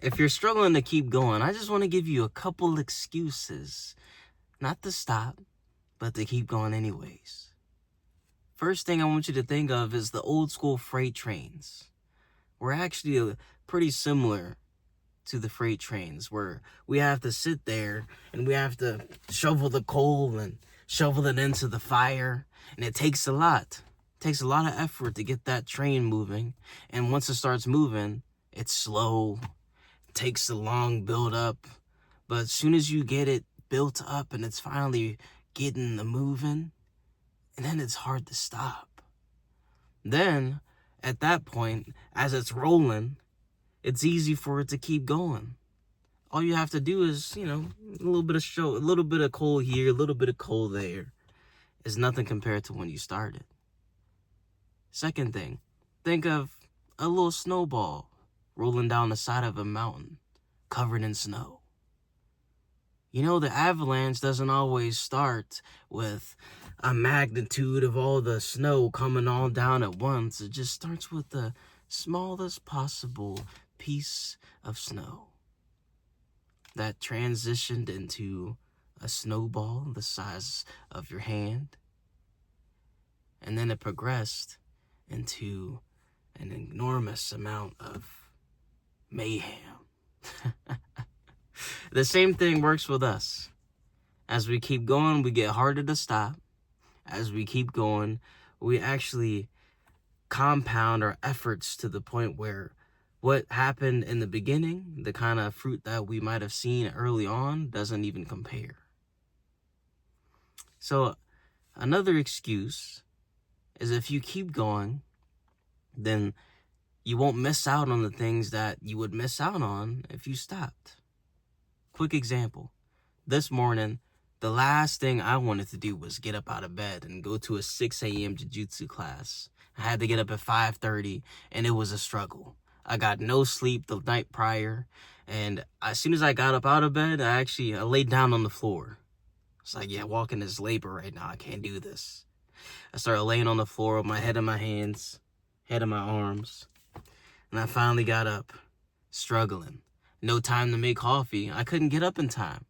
if you're struggling to keep going, I just want to give you a couple excuses. Not to stop, but to keep going anyways. First thing I want you to think of is the old school freight trains. We're actually pretty similar to the freight trains, where we have to sit there and we have to shovel the coal and shovel it into the fire, and it takes a lot. It takes a lot of effort to get that train moving, and once it starts moving, it's slow. It takes a long build up, but as soon as you get it built up and it's finally getting the moving, and then it's hard to stop. Then at that point, as it's rolling, it's easy for it to keep going. All you have to do is, a little bit of coal here, a little bit of coal there. Is nothing compared to when you started. Second thing, think of a little snowball rolling down the side of a mountain covered in snow. The avalanche doesn't always start with a magnitude of all the snow coming all down at once. It just starts with the smallest possible piece of snow that transitioned into a snowball the size of your hand, and then it progressed into an enormous amount of mayhem. The same thing works with us. As we keep going, we get harder to stop. As we keep going, we actually compound our efforts to the point where what happened in the beginning, the kind of fruit that we might have seen early on, doesn't even compare. So another excuse is if you keep going, then you won't miss out on the things that you would miss out on if you stopped. Quick example. This morning, the last thing I wanted to do was get up out of bed and go to a 6 a.m. jiu-jitsu class. I had to get up at 5:30, and it was a struggle. I got no sleep the night prior, and as soon as I got up out of bed, I laid down on the floor. It's like, walking is labor right now. I can't do this. I started laying on the floor with my head in my hands, head in my arms, and I finally got up, struggling. No time to make coffee. I couldn't get up in time.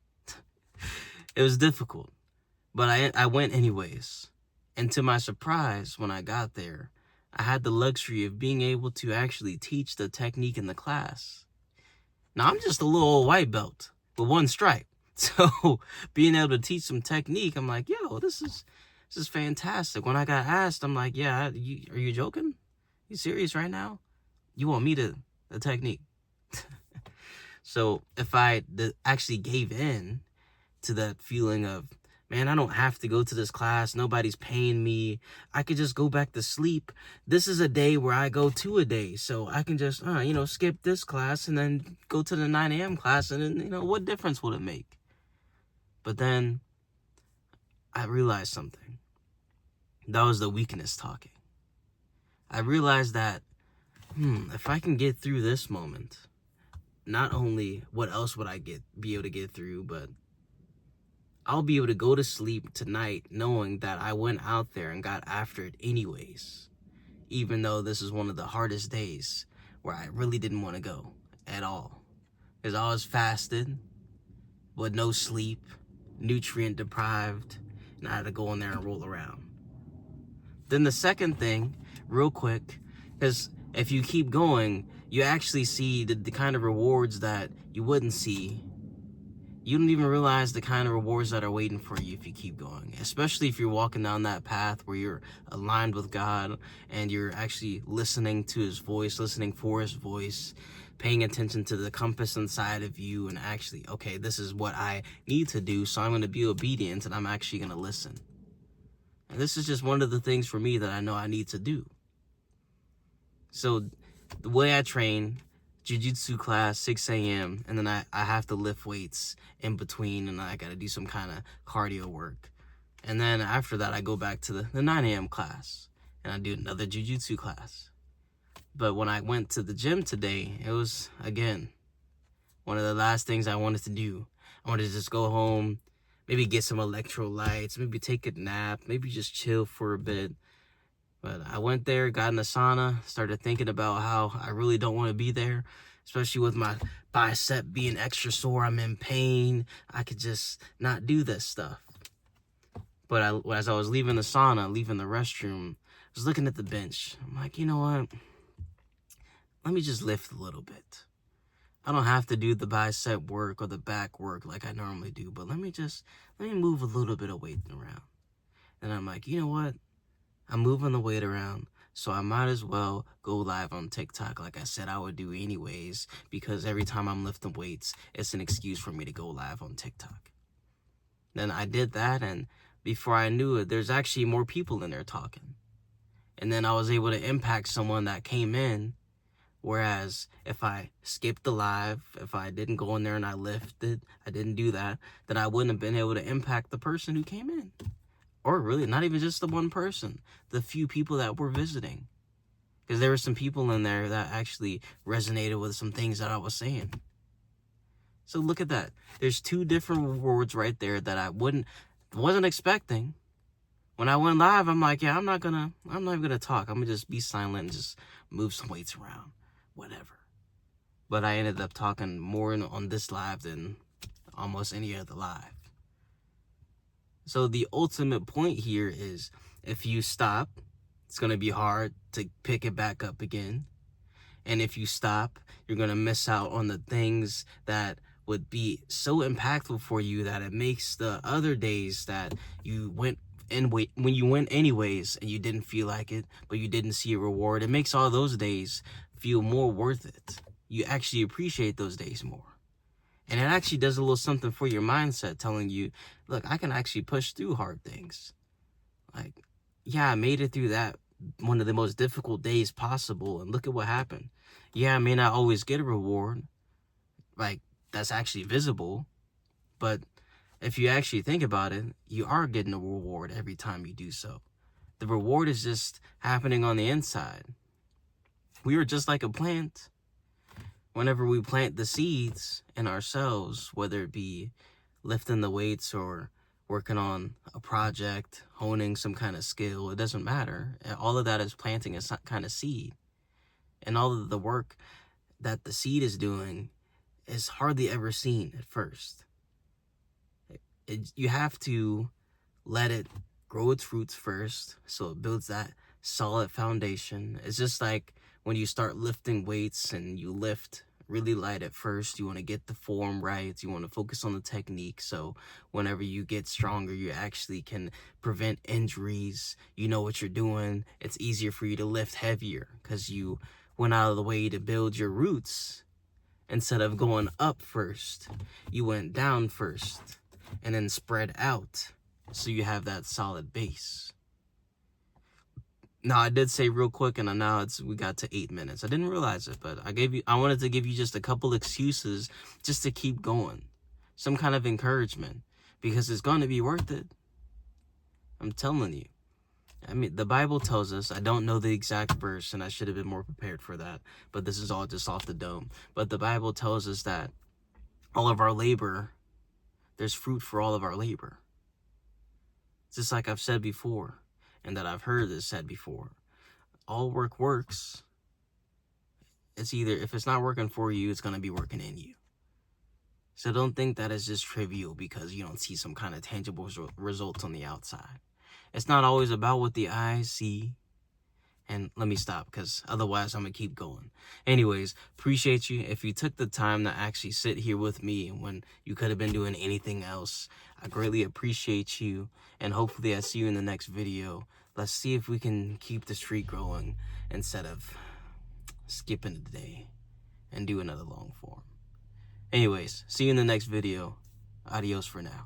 It was difficult, but I went anyways. And to my surprise, when I got there, I had the luxury of being able to actually teach the technique in the class. Now, I'm just a little old white belt with one stripe. So being able to teach some technique, I'm like, this is fantastic. When I got asked, I'm like, are you joking? You serious right now? You want me to the technique? So if I actually gave in to that feeling of, man, I don't have to go to this class. Nobody's paying me. I could just go back to sleep. This is a day where I go 2 a day. So I can just, skip this class and then go to the 9 a.m. class. And then, what difference would it make? But then I realized something. That was the weakness talking. I realized that, if I can get through this moment, not only what else would I be able to get through, but I'll be able to go to sleep tonight knowing that I went out there and got after it anyways. Even though this is one of the hardest days where I really didn't want to go at all. Because I was fasted, with no sleep, nutrient deprived, and I had to go in there and roll around. Then the second thing, real quick, because if you keep going, you actually see the kind of rewards that you wouldn't see. You don't even realize the kind of rewards that are waiting for you if you keep going, especially if you're walking down that path where you're aligned with God and you're actually listening to his voice, listening for his voice, paying attention to the compass inside of you, and actually, okay, this is what I need to do, so I'm going to be obedient and I'm actually going to listen. And this is just one of the things for me that I know I need to do. So the way I train, jiu-jitsu class, 6 a.m., and then I have to lift weights in between, and I got to do some kind of cardio work. And then after that, I go back to the 9 a.m. class, and I do another jiu-jitsu class. But when I went to the gym today, it was, again, one of the last things I wanted to do. I wanted to just go home, maybe get some electrolytes, maybe take a nap, maybe just chill for a bit. But I went there, got in the sauna, started thinking about how I really don't want to be there. especially with my bicep being extra sore. I'm in pain. I could just not do this stuff. But as I was leaving the sauna, leaving the restroom, I was looking at the bench. I'm like, you know what? Let me just lift a little bit. I don't have to do the bicep work or the back work like I normally do, but let me move a little bit of weight around. And I'm like, you know what? I'm moving the weight around, so I might as well go live on TikTok like I said I would do anyways, because every time I'm lifting weights, it's an excuse for me to go live on TikTok. Then I did that, and before I knew it, there's actually more people in there talking. And then I was able to impact someone that came in. Whereas if I skipped the live, if I didn't go in there and I lifted, I didn't do that, then I wouldn't have been able to impact the person who came in. Or really, not even just the one person, the few people that were visiting. Because there were some people in there that actually resonated with some things that I was saying. So look at that. There's 2 different rewards right there that I wasn't expecting. When I went live, I'm like, yeah, I'm not even gonna talk. I'm gonna just be silent and just move some weights around. Whatever. But I ended up talking more on this live than almost any other live. So the ultimate point here is, if you stop, it's going to be hard to pick it back up again. And if you stop, you're going to miss out on the things that would be so impactful for you that it makes the other days that you went when you went anyways and you didn't feel like it, but you didn't see a reward, it makes all those days feel more worth it. You actually appreciate those days more. And it actually does a little something for your mindset, telling you, look, I can actually push through hard things. Like, yeah, I made it through that, one of the most difficult days possible, and look at what happened. Yeah, I may not always get a reward, like, that's actually visible, but if you actually think about it, you are getting a reward every time you do so. The reward is just happening on the inside. We are just like a plant. Whenever we plant the seeds in ourselves, whether it be lifting the weights or working on a project, honing some kind of skill, it doesn't matter. All of that is planting a kind of seed. And all of the work that the seed is doing is hardly ever seen at first. You have to let it grow its roots first, so it builds that solid foundation. It's just like when you start lifting weights and you lift really light at first. You want to get the form right. You want to focus on the technique, so whenever you get stronger, you actually can prevent injuries. You know what you're doing. It's easier for you to lift heavier because you went out of the way to build your roots. Instead of going up first, you went down first and then spread out, so you have that solid base. Now, I did say real quick, and now we got to 8 minutes. I didn't realize it, but I wanted to give you just a couple excuses just to keep going. Some kind of encouragement, because it's going to be worth it. I'm telling you. I mean, the Bible tells us, I don't know the exact verse, and I should have been more prepared for that, but this is all just off the dome. But the Bible tells us that all of our labor, there's fruit for all of our labor. Just like I've said before, and that I've heard this said before. All work works. It's either, if it's not working for you, it's going to be working in you. So don't think that it's just trivial because you don't see some kind of tangible results on the outside. It's not always about what the eyes see. And let me stop, because otherwise I'm going to keep going. Anyways, appreciate you. If you took the time to actually sit here with me when you could have been doing anything else, I greatly appreciate you. And hopefully I see you in the next video. Let's see if we can keep the streak growing instead of skipping the day and do another long form. Anyways, see you in the next video. Adios for now.